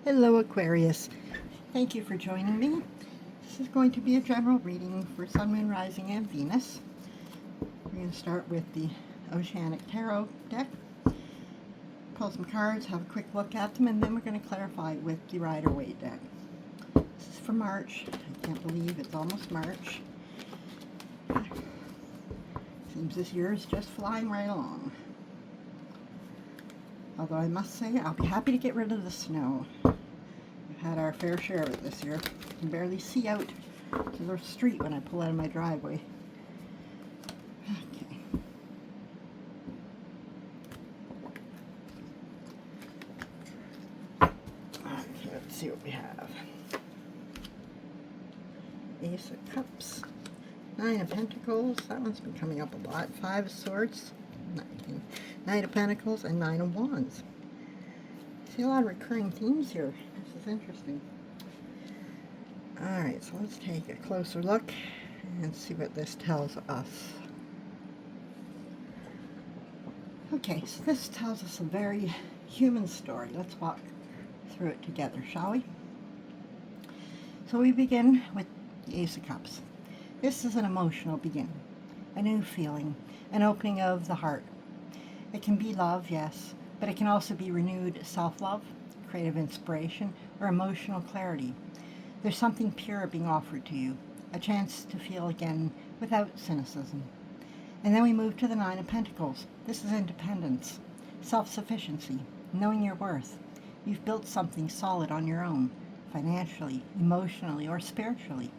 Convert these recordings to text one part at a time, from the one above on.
Hello Aquarius, thank you for joining me. This is going to be a general reading for Sun, Moon, Rising, and Venus. We're going to start with the Oceanic Tarot deck, pull some cards, have a quick look at them, and then we're going to clarify with the Rider-Waite deck. This is for March. I can't believe it's almost March. Seems this year is just flying right along. Although I must say, I'll be happy to get rid of the snow. We've had our fair share of it this year. I can barely see out to the street when I pull out of my driveway. Okay. Okay, let's see what we have. Ace of Cups. Nine of Pentacles. That one's been coming up a lot. Five of Swords. Knight of Pentacles and Nine of Wands. I see a lot of recurring themes here. This is interesting. Alright, so let's take a closer look and see what this tells us. Okay, so this tells us a very human story. Let's walk through it together, shall we? So we begin with the Ace of Cups. This is an emotional beginning, a new feeling, an opening of the heart. It can be love, yes, but it can also be renewed self-love, creative inspiration, or emotional clarity. There's something pure being offered to you, a chance to feel again without cynicism. And then we move to the Nine of Pentacles. This is independence, self-sufficiency, knowing your worth. You've built something solid on your own, financially, emotionally, or spiritually.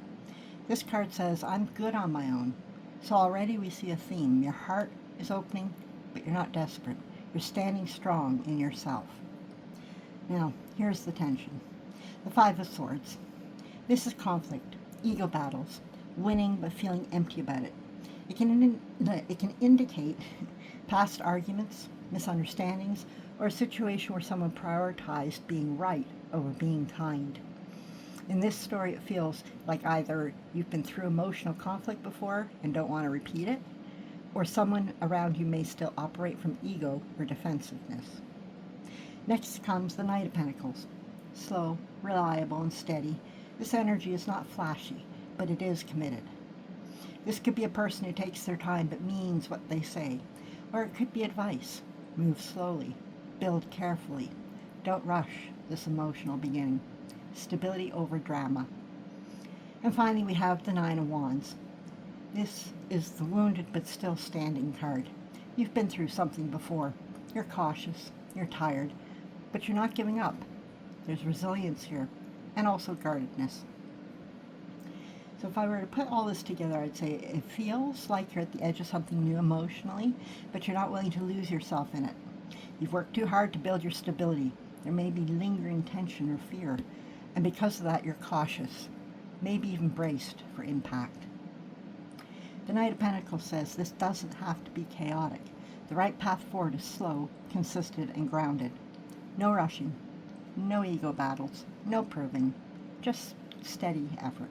This card says, I'm good on my own. So already we see a theme. Your heart is opening, but you're not desperate. You're standing strong in yourself. Now, here's the tension. The Five of Swords. This is conflict, ego battles, winning but feeling empty about it. It can indicate past arguments, misunderstandings, or a situation where someone prioritized being right over being kind. In this story, it feels like either you've been through emotional conflict before and don't want to repeat it, or someone around you may still operate from ego or defensiveness. Next comes the Knight of Pentacles. Slow, reliable, and steady. This energy is not flashy, but it is committed. This could be a person who takes their time but means what they say, or it could be advice. Move slowly, build carefully. Don't rush this emotional beginning. Stability over drama. And finally, we have the Nine of Wands. This is the wounded but still standing card. You've been through something before. You're cautious, you're tired, but you're not giving up. There's resilience here, and also guardedness. So if I were to put all this together, I'd say it feels like you're at the edge of something new emotionally, but you're not willing to lose yourself in it. You've worked too hard to build your stability. There may be lingering tension or fear, and because of that, you're cautious, maybe even braced for impact. The Knight of Pentacles says this doesn't have to be chaotic. The right path forward is slow, consistent, and grounded. No rushing, no ego battles, no proving, just steady effort.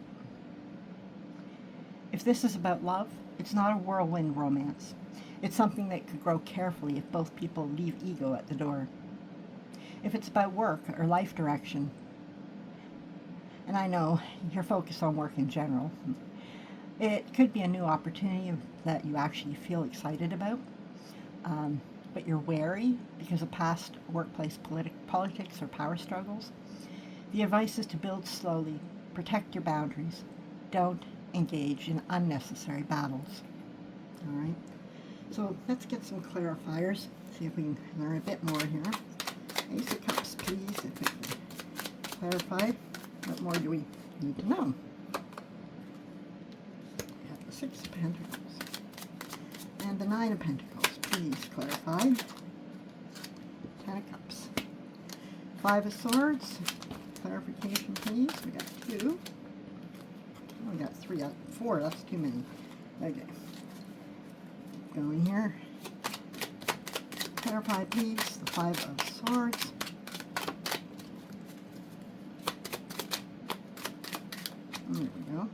If this is about love, it's not a whirlwind romance. It's something that could grow carefully if both people leave ego at the door. If it's about work or life direction, and I know you're focused on work in general, it could be a new opportunity that you actually feel excited about, but you're wary because of past workplace politics or power struggles. The advice is to build slowly, protect your boundaries, don't engage in unnecessary battles. All right, so let's get some clarifiers, see if we can learn a bit more here. Ace of Cups, please, if we can clarify. What more do we need to know? We have the Six of Pentacles and the Nine of Pentacles. Please clarify. Ten of Cups. Five of Swords. Clarification, please. We got two. Oh, we got three. Four. That's too many. Okay. Going here. Clarify, please. The Five of Swords. There we go.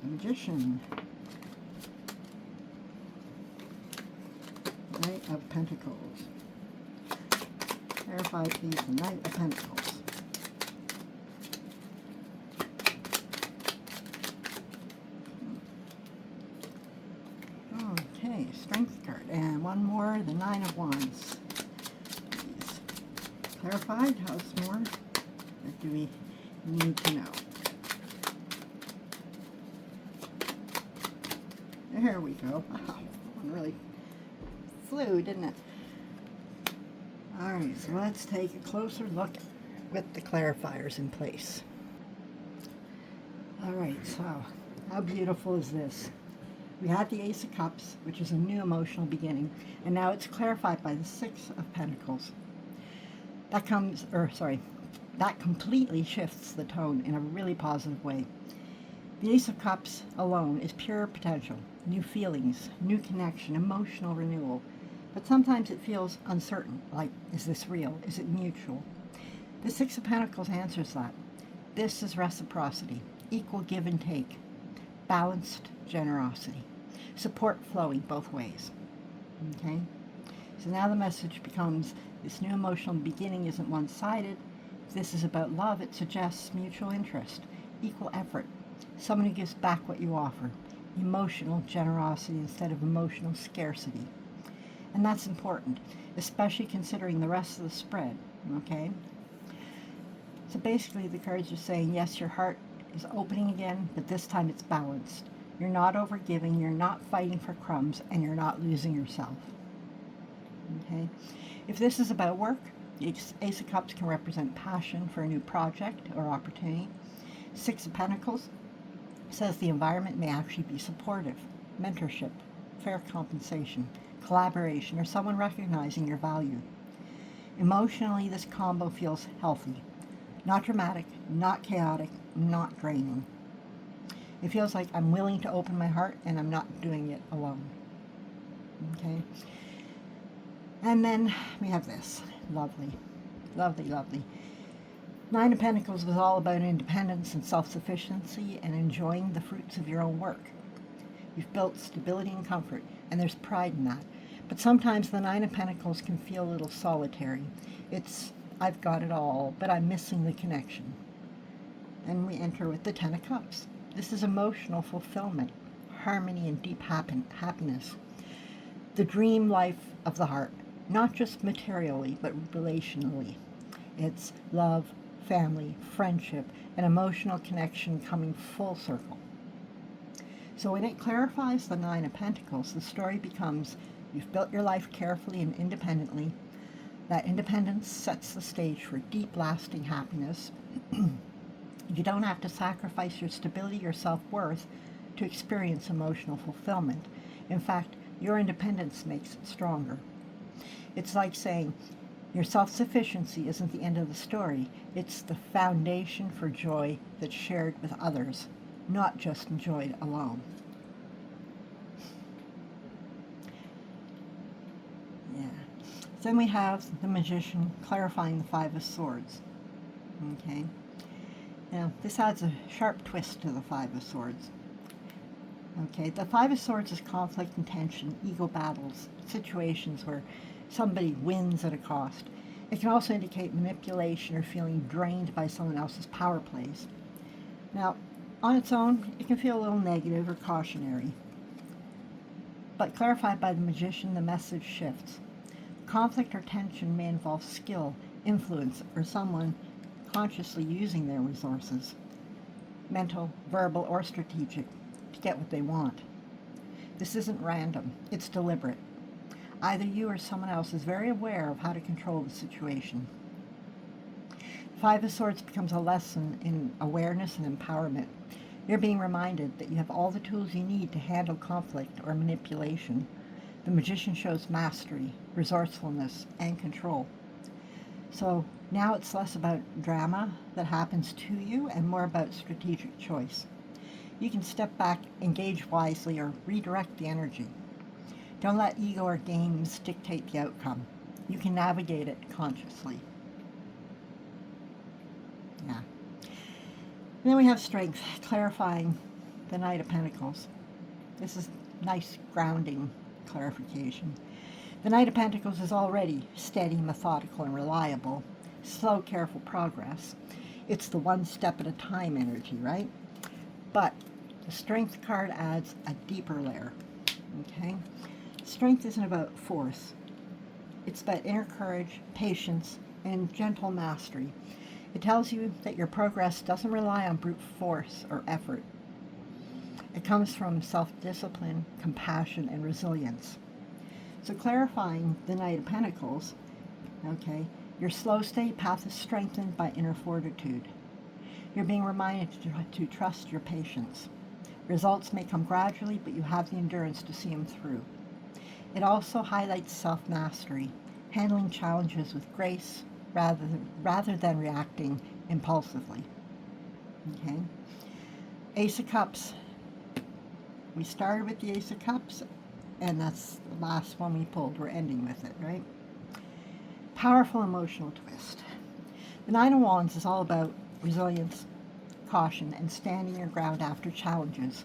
The Magician. Knight of Pentacles. Clarify, please, the Knight of Pentacles. Okay, Strength card. And one more, the Nine of Wands. Please. Clarified, how's more? What do we need to know? There we go. Wow, one really flew, didn't it? Alright, so let's take a closer look with the clarifiers in place. Alright, so how beautiful is this? We had the Ace of Cups, which is a new emotional beginning, and now it's clarified by the Six of Pentacles. That completely shifts the tone in a really positive way. The Ace of Cups alone is pure potential, new feelings, new connection, emotional renewal. But sometimes it feels uncertain, like, is this real? Is it mutual? The Six of Pentacles answers that. This is reciprocity, equal give and take, balanced generosity, support flowing both ways. Okay? So now the message becomes, this new emotional beginning isn't one-sided. If this is about love, it suggests mutual interest, equal effort, someone who gives back what you offer, emotional generosity instead of emotional scarcity. And that's important, especially considering the rest of the spread, okay? So basically the cards are saying, yes, your heart is opening again, but this time it's balanced. You're not overgiving, you're not fighting for crumbs, and you're not losing yourself, okay? If this is about work, the Ace of Cups can represent passion for a new project or opportunity. Six of Pentacles says the environment may actually be supportive, mentorship, fair compensation, collaboration, or someone recognizing your value. Emotionally, this combo feels healthy. Not dramatic, not chaotic, not draining. It feels like I'm willing to open my heart and I'm not doing it alone. Okay? And then we have this. Lovely. Lovely, lovely. Nine of Pentacles was all about independence and self-sufficiency and enjoying the fruits of your own work. You've built stability and comfort, and there's pride in that. But sometimes the Nine of Pentacles can feel a little solitary. It's, I've got it all, but I'm missing the connection. And we enter with the Ten of Cups. This is emotional fulfillment, harmony, and deep happiness. The dream life of the heart, not just materially, but relationally. It's love, family, friendship, and emotional connection coming full circle. So when it clarifies the Nine of Pentacles, the story becomes, you've built your life carefully and independently. That independence sets the stage for deep, lasting happiness. You don't have to sacrifice your stability or self-worth to experience emotional fulfillment. In fact, your independence makes it stronger. It's like saying, your self-sufficiency isn't the end of the story. It's the foundation for joy that's shared with others, not just enjoyed alone. Yeah. Then we have the Magician clarifying the Five of Swords. Okay. Now, this adds a sharp twist to the Five of Swords. Okay, the Five of Swords is conflict and tension, ego battles, situations where somebody wins at a cost. It can also indicate manipulation or feeling drained by someone else's power plays. Now, on its own, it can feel a little negative or cautionary. But clarified by the Magician, the message shifts. Conflict or tension may involve skill, influence, or someone consciously using their resources, mental, verbal, or strategic, to get what they want. This isn't random, it's deliberate. Either you or someone else is very aware of how to control the situation. Five of Swords becomes a lesson in awareness and empowerment. You're being reminded that you have all the tools you need to handle conflict or manipulation. The Magician shows mastery, resourcefulness, and control. So now it's less about drama that happens to you and more about strategic choice. You can step back, engage wisely, or redirect the energy. Don't let ego or games dictate the outcome. You can navigate it consciously. Yeah. And then we have Strength, clarifying the Knight of Pentacles. This is nice grounding clarification. The Knight of Pentacles is already steady, methodical, and reliable. Slow, careful progress. It's the one step at a time energy, right? But the Strength card adds a deeper layer, okay? Strength isn't about force. It's about inner courage, patience, and gentle mastery. It tells you that your progress doesn't rely on brute force or effort. It comes from self-discipline, compassion, and resilience. So clarifying the Knight of Pentacles, okay, your slow state path is strengthened by inner fortitude. You're being reminded to trust your patience. Results may come gradually, but you have the endurance to see them through. It also highlights self-mastery, handling challenges with grace rather than reacting impulsively. Okay? Ace of Cups. We started with the Ace of Cups, and that's the last one we pulled. We're ending with it, right? Powerful emotional twist. The Nine of Wands is all about resilience, caution, and standing your ground after challenges.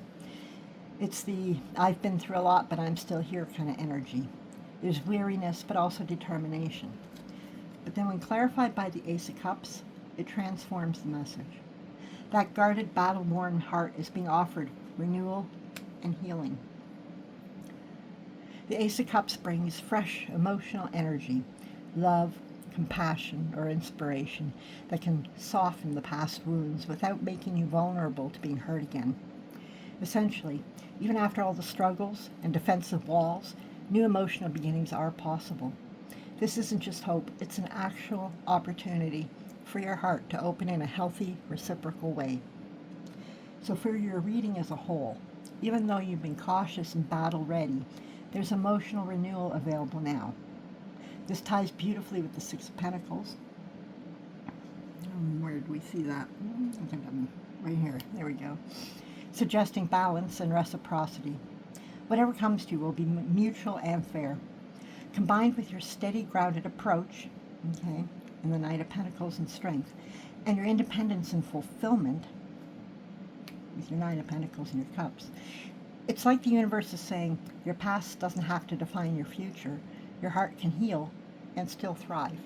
It's the I've been through a lot, but I'm still here kind of energy. There's weariness, but also determination. But then when clarified by the Ace of Cups, it transforms the message. That guarded, battle-worn heart is being offered renewal and healing. The Ace of Cups brings fresh emotional energy, love, compassion, or inspiration that can soften the past wounds without making you vulnerable to being hurt again. Essentially, even after all the struggles and defensive walls, new emotional beginnings are possible. This isn't just hope, it's an actual opportunity for your heart to open in a healthy, reciprocal way. So for your reading as a whole, even though you've been cautious and battle-ready, there's emotional renewal available now. This ties beautifully with the Six of Pentacles. Where did we see that? I think I'm right here. There we go. Suggesting balance and reciprocity. Whatever comes to you will be mutual and fair. Combined with your steady, grounded approach, okay, and the Knight of Pentacles and strength, and your independence and fulfillment with your Nine of Pentacles and your Cups, it's like the universe is saying your past doesn't have to define your future. Your heart can heal and still thrive.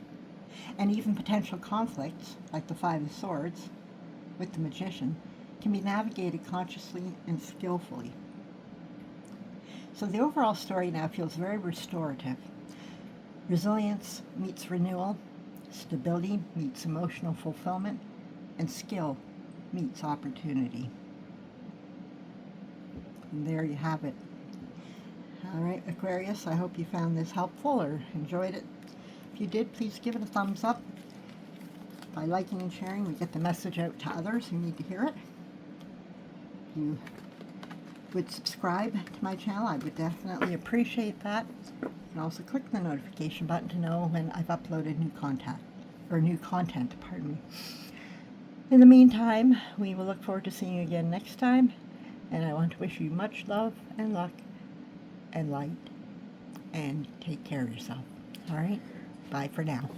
And even potential conflicts, like the Five of Swords with the Magician, can be navigated consciously and skillfully. So the overall story now feels very restorative. Resilience meets renewal, stability meets emotional fulfillment, and skill meets opportunity. And there you have it. All right, Aquarius, I hope you found this helpful or enjoyed it. If you did, please give it a thumbs up. By liking and sharing, we get the message out to others who need to hear it. If you would subscribe to my channel, I would definitely appreciate that. You can also click the notification button to know when I've uploaded new content. In the meantime, we will look forward to seeing you again next time, and I want to wish you much love and luck and light, and take care of yourself. All right? Bye for now.